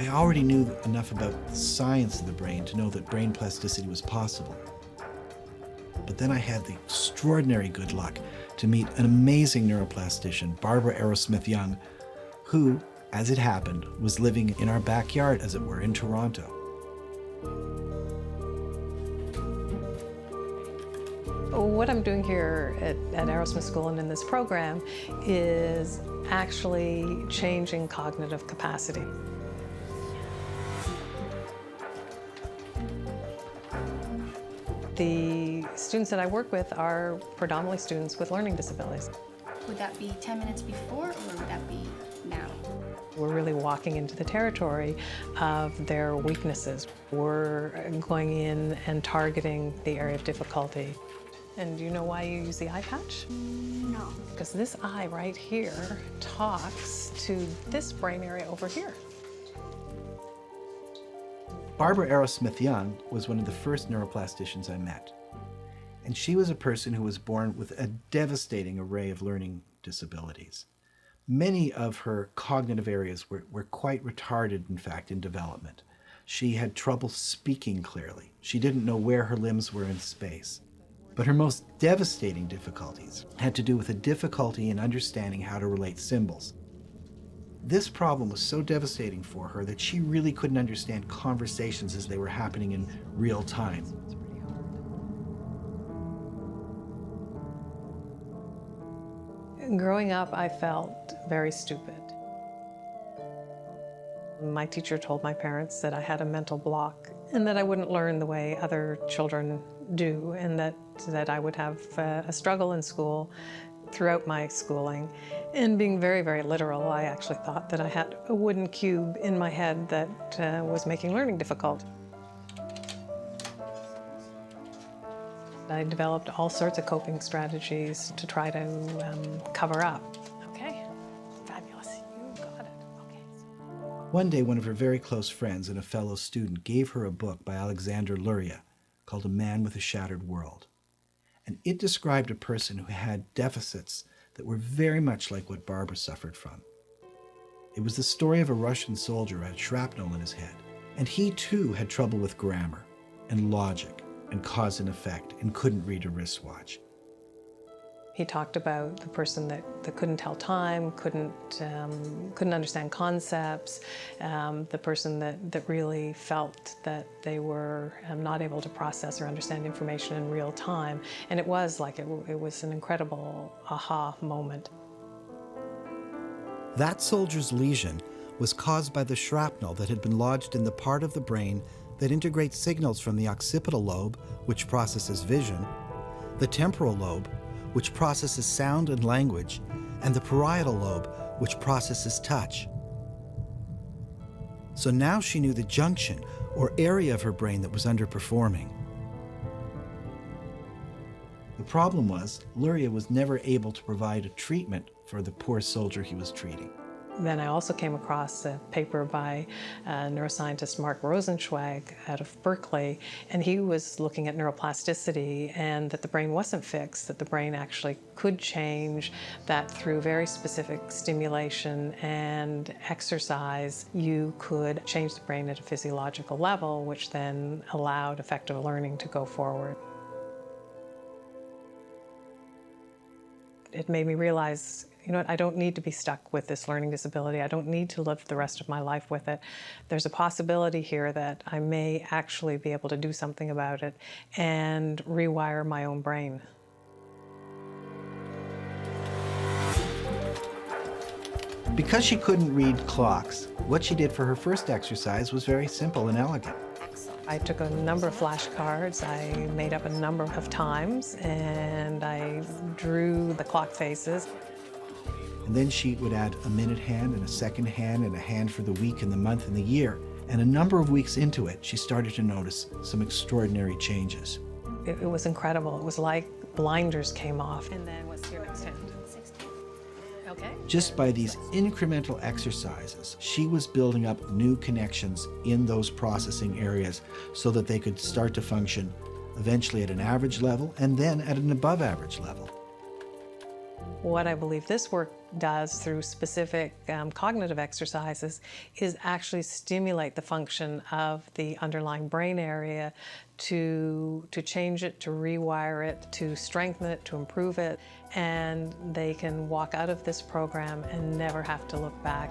I already knew enough about the science of the brain to know that brain plasticity was possible. But then I had the extraordinary good luck to meet an amazing neuroplastician, Barbara Arrowsmith-Young, who, as it happened, was living in our backyard, as it were, in Toronto. What I'm doing here at Arrowsmith School and in this program is actually changing cognitive capacity. The students that I work with are predominantly students with learning disabilities. Would that be 10 minutes before, or would that be now? We're really walking into the territory of their weaknesses. We're going in and targeting the area of difficulty. And do you know why you use the eye patch? No. Because this eye right here talks to this brain area over here. Barbara Arrowsmith-Young was one of the first neuroplasticians I met. And she was a person who was born with a devastating array of learning disabilities. Many of her cognitive areas were quite retarded, in fact, in development. She had trouble speaking clearly. She didn't know where her limbs were in space. But her most devastating difficulties had to do with a difficulty in understanding how to relate symbols. This problem was so devastating for her that she really couldn't understand conversations as they were happening in real time. Growing up, I felt very stupid. My teacher told my parents that I had a mental block and that I wouldn't learn the way other children do, and that I would have a struggle in school throughout my schooling. And being very, very literal, I actually thought that I had a wooden cube in my head that was making learning difficult. I developed all sorts of coping strategies to try to cover up. Okay, fabulous, you got it, okay. One day, one of her very close friends and a fellow student gave her a book by Alexander Luria called A Man with a Shattered World. And it described a person who had deficits that were very much like what Barbara suffered from. It was the story of a Russian soldier who had shrapnel in his head. And he too had trouble with grammar and logic and cause and effect and couldn't read a wristwatch. He talked about the person that couldn't tell time, couldn't understand concepts, the person that really felt that they were not able to process or understand information in real time. And it was like, it was an incredible aha moment. That soldier's lesion was caused by the shrapnel that had been lodged in the part of the brain that integrates signals from the occipital lobe, which processes vision, the temporal lobe, which processes sound and language, and the parietal lobe, which processes touch. So now she knew the junction or area of her brain that was underperforming. The problem was, Luria was never able to provide a treatment for the poor soldier he was treating. Then I also came across a paper by neuroscientist Mark Rosenzweig out of Berkeley, and he was looking at neuroplasticity and that the brain wasn't fixed, that the brain actually could change, that through very specific stimulation and exercise, you could change the brain at a physiological level, which then allowed effective learning to go forward. It made me realize, you know what, I don't need to be stuck with this learning disability. I don't need to live the rest of my life with it. There's a possibility here that I may actually be able to do something about it and rewire my own brain. Because she couldn't read clocks, what she did for her first exercise was very simple and elegant. I took a number of flashcards, I made up a number of times, and I drew the clock faces. And then she would add a minute hand and a second hand and a hand for the week and the month and the year. And a number of weeks into it, she started to notice some extraordinary changes. It was incredible. It was like blinders came off. And then what's your next hand? Okay. Just by these incremental exercises, she was building up new connections in those processing areas so that they could start to function eventually at an average level and then at an above average level. What I believe this work does through specific cognitive exercises is actually stimulate the function of the underlying brain area to change it, to rewire it, to strengthen it, to improve it, and they can walk out of this program and never have to look back.